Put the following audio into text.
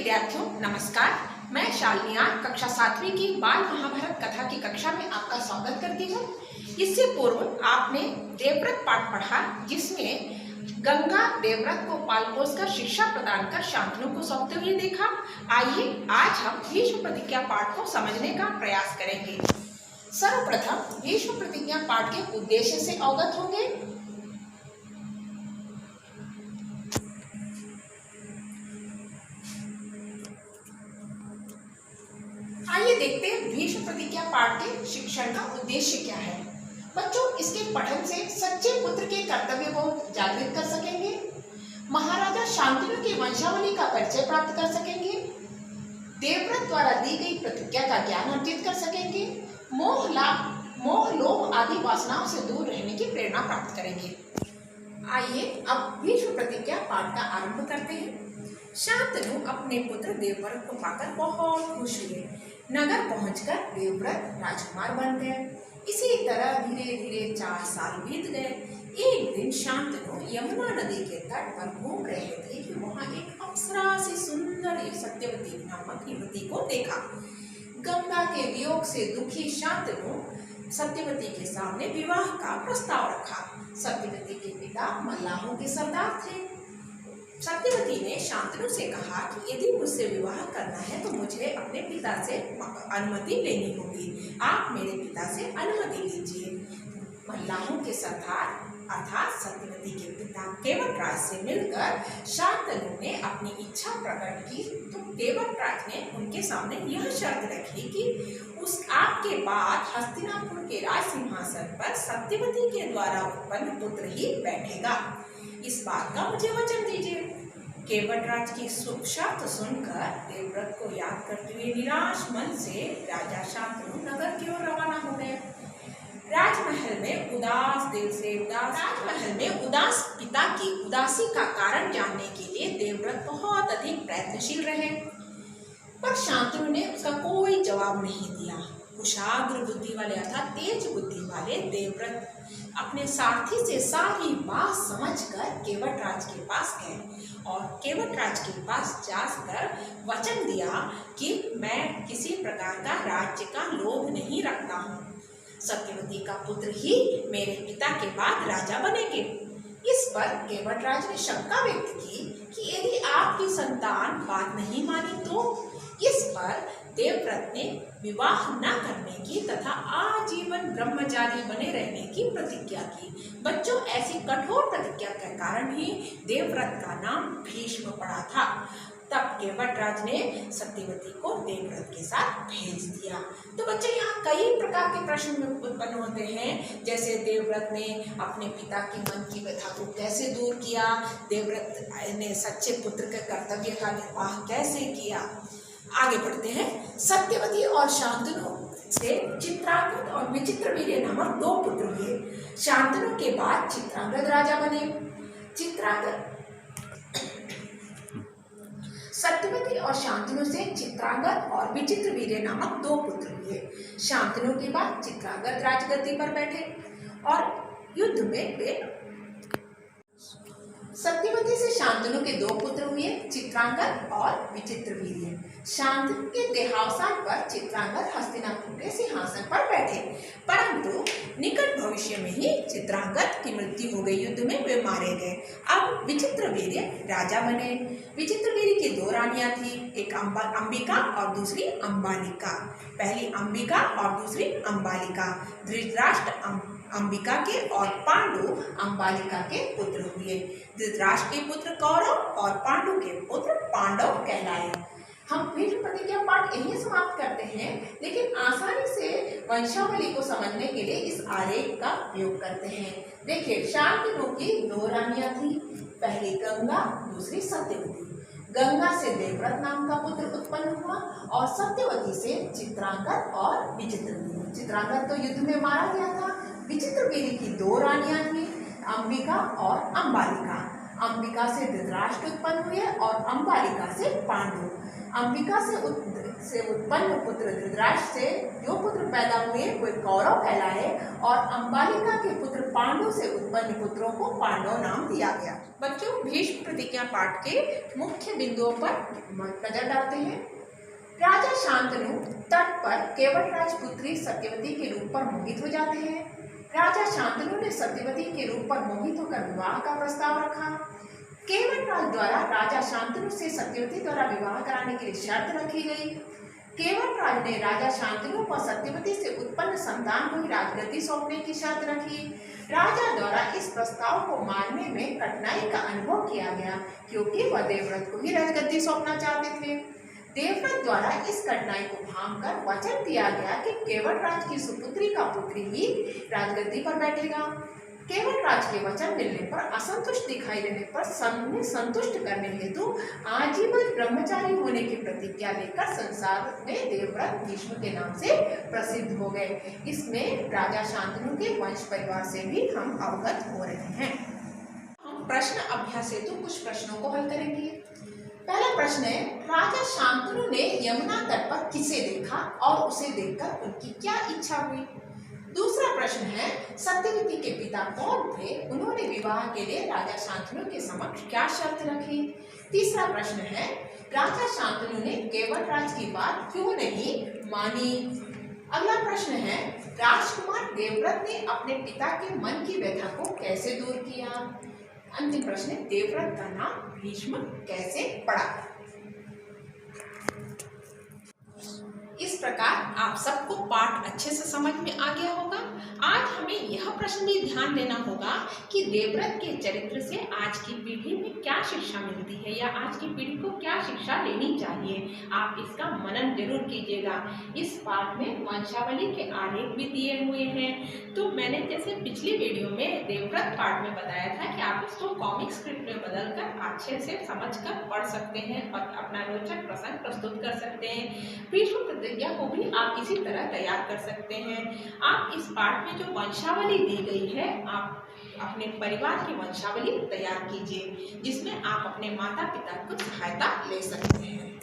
विद्यार्थियों नमस्कार। मैं शालिनी आज कक्षा 7वीं की बाल महाभारत कथा की कक्षा में आपका स्वागत करती हूँ। इससे पूर्व आपने देवव्रत पाठ पढ़ा, जिसमें गंगा देवव्रत को पाल पोस कर शिक्षा प्रदान कर शांतनु को सौंपते हुए देखा। आइए आज हम भीष्म प्रतिज्ञा पाठ को समझने का प्रयास करेंगे। सर्वप्रथम भीष्म प्रतिज्ञा पाठ के उद्देश्य से अवगत होंगे। आइए देखते हैं भीष्म प्रतिज्ञा पाठ के शिक्षण का उद्देश्य क्या है। बच्चों, इसके पठन से सच्चे पुत्र के कर्तव्य को जागृत कर सकेंगे, महाराजा शांतनु की वंशावली का परिचय प्राप्त कर सकेंगे, देवव्रत द्वारा दी गई प्रतिज्ञा का ज्ञान अर्जित कर सकेंगे, मोह लोभ आदि वासनाओं से दूर रहने की प्रेरणा प्राप्त करेंगे। आइए अब भीष्म प्रतिज्ञा पाठ का आरंभ करते हैं। शांतनु अपने पुत्र देवव्रत को पाकर बहुत खुश हुए। नगर पहुंचकर देवव्रत राजकुमार बन गए। इसी तरह धीरे धीरे 4 साल बीत गए। एक दिन शांतनु यमुना नदी के तट पर घूम रहे थे कि वहां एक अप्सरा से सुंदर सत्यवती नामक युवती को देखा। गंगा के वियोग से दुखी शांतनु सत्यवती के सामने विवाह का प्रस्ताव रखा। सत्यवती के पिता मल्लाहों के सरदार थे। सत्यवती ने शांतनु से कहा कि यदि मुझसे विवाह करना है तो मुझे अपने पिता से अनुमति लेनी होगी। आप मेरे पिता से अनुमति लीजिए। मल्लाहों के सरदार अर्थात सत्यवती के पिता केवटराज से मिलकर शांतनु ने अपनी इच्छा प्रकट की तो केवटराज ने उनके सामने यह शर्त रखी कि आपके बाद हस्तिनापुर के राज सिंहासन पर सत्यवती के द्वारा उत्पन्न पुत्र ही बैठेगा। इस बात का मुझे वचन दीजिए। केवटराज की शर्त सुनकर देवव्रत को याद करते हुए निराश मन से राजा शांतनु नगर की ओर रवाना हो गए। राजमहल में उदास पिता की उदासी का कारण जानने के लिए देवव्रत बहुत अधिक प्रयत्नशील रहे, पर शांतनु ने उसका कोई जवाब नहीं दिया। कुशाग्र बुद्धि वाले अर्थात तेज बुद्धि वाले देवव्रत अपने सारथी से सारी बात समझकर केवटराज के पास गए और केवटराज के पास जाकर वचन दिया कि मैं किसी प्रकार का राज्य का लोभ नहीं रखता हूँ। सत्यवती का पुत्र ही मेरे पिता के बाद राजा बनेंगे। इस पर केवटराज ने शंका व्यक्त की कि यदि आपकी संतान बात नहीं मानी तो। इस पर देवव्रत ने विवाह न करने की तथा आजीवन ब्रह्मचारी बने रहने की प्रतिज्ञा की। बच्चों, ऐसी कठोर प्रतिज्ञा के कारण ही देवव्रत का नाम भीष्म पड़ा था। तब केवटराज ने सत्यवती को देवव्रत के साथ भेज दिया। तो बच्चे, यहाँ कई प्रकार के प्रश्न उत्पन्न होते हैं, जैसे देवव्रत ने अपने पिता के मन की व्यथा को कैसे दूर किया, देवव्रत ने सच्चे पुत्र के कर्तव्य का निर्वाह कैसे किया। आगे बढ़ते हैं। सत्यवती और शांतनु से चित्रांगद और विचित्रवीर्य नामक 2 पुत्र हुए। शांतनु के बाद चित्रांगद राजा बने। सत्यवती और शांतनु से चित्रांगद और विचित्रवीर्य नामक 2 पुत्र हुए। शांतनु के बाद चित्रांगद राजगद्दी पर बैठे और युद्ध में वे सत्यवती से शांतनु के 2 पुत्र हुए, चित्रांगद और विचित्रवीर्य। शांतनु के देहावसान पर चित्रांगद हस्तिनापुर के सिंहासन पर बैठे, परंतु निकट भविष्य में ही चित्रांगद की मृत्यु हो गई। युद्ध में वे मारे गए। अब विचित्रवीर्य राजा बने। विचित्रवीर्य की 2 रानियां थी, एक अंबिका और दूसरी अंबालिका। पहली अंबिका और दूसरी अंबालिका। धृतराष्ट्र अंबिका के और पांडु अंबालिका के पुत्र हुए। धृतराष्ट्र के पुत्र कौरव और पांडु के पुत्र पांडव कहलाए। हम भीष्म प्रतिज्ञा पाठ यही समाप्त करते हैं, लेकिन आसानी से वंशावली को समझने के लिए इस आरेख का प्रयोग करते हैं। देखिए, शांतनु की 2 रानियां थी, पहली गंगा, दूसरी सत्यवती। गंगा से देवव्रत नाम का पुत्र उत्पन्न हुआ और सत्यवती से चित्रांगद और विचित्रवीर्य। चित्रांगद तो युद्ध में मारा गया था। विचित्रवीर्य की 2 रानियां थी, अंबिका और अंबालिका। अंबिका से धृतराष्ट्र उत्पन्न हुए और अंबालिका से पांडु। अंबिका से उत्पन्न पुत्र धृतराष्ट्र से जो पुत्र पैदा हुए वे कौरव कहलाए और अंबालिका के पुत्र पांडु से उत्पन्न पुत्रों को पांडव नाम दिया गया। बच्चों, भीष्म प्रतिज्ञा पाठ के मुख्य बिंदुओं पर नजर डालते हैं। राजा शांतनु तट पर केवटराज पुत्री सत्यवती के रूप पर मोहित हो जाते हैं। राजा शांतनु ने सत्यवती के रूप पर मोहित होकर विवाह का प्रस्ताव रखा। केवटराज द्वारा राजा शांतनु से सत्यवती द्वारा विवाह कराने के लिए शर्त रखी गई। केवटराज ने राजा शांतनु पर सत्यवती से उत्पन्न संतान को ही राजगद्दी सौंपने की शर्त रखी। राजा द्वारा इस प्रस्ताव को मानने में कठिनाई का अनुभव किया गया, क्योंकि वह देवव्रत को ही राजगद्दी सौंपना चाहते थे। देवव्रत द्वारा इस कठिनाई को भांपकर वचन दिया गया कि केवटराज की सुपुत्री का पुत्री ही राजगद्दी पर बैठेगा। केवटराज के वचन मिलने पर असंतुष्ट दिखाई देने पर संतुष्ट करने हेतु आजीवन ब्रह्मचारी होने की प्रतिज्ञा लेकर संसार में देवव्रत भीष्म के नाम से प्रसिद्ध हो गए। इसमें राजा शांतनु के वंश परिवार से भी हम अवगत हो रहे हैं। हम प्रश्न अभ्यास हेतु कुछ प्रश्नों को हल करेंगे। पहला प्रश्न है, राजा शांतनु ने यमुना तट पर किसे देखा और उसे देखकर उनकी क्या इच्छा हुई। दूसरा प्रश्न है, सत्यवती के पिता कौन थे, उन्होंने विवाह के लिए राजा शांतनु के समक्ष क्या शर्त रखी। तीसरा प्रश्न है, राजा शांतनु ने केवटराज की बात क्यों नहीं मानी। अगला प्रश्न है, राजकुमार देवव्रत ने अपने पिता के मन की व्यथा को कैसे दूर किया। अंतिम प्रश्न है, देवव्रत का नाम भीष्म कैसे पड़ा। इस प्रकार आप सबको पाठ अच्छे से समझ में आ गया होगा। आज हमें यह प्रश्न भी ध्यान देना होगा कि देवव्रत के चरित्र से आज की पीढ़ी में क्या शिक्षा मिलती है या आज की पीढ़ी को क्या शिक्षा लेनी चाहिए। आप इसका मनन जरूर कीजिएगा। इस पाठ में वंशावली के आलेख भी दिए हुए हैं। तो मैंने जैसे पिछली वीडियो में देवव्रत पाठ में बताया था कि आप इसको कॉमिक स्क्रिप्ट में बदलकर अच्छे से समझकर पढ़ सकते हैं और अपना रोचक प्रसंग प्रस्तुत कर सकते हैं। भीष्म प्रतिज्ञा को भी आप इसी तरह तैयार कर सकते हैं। आप इस पाठ में जो वंशावली दी गई है, आप अपने परिवार की वंशावली तैयार कीजिए, जिसमें आप अपने माता पिता को सहायता ले सकते हैं।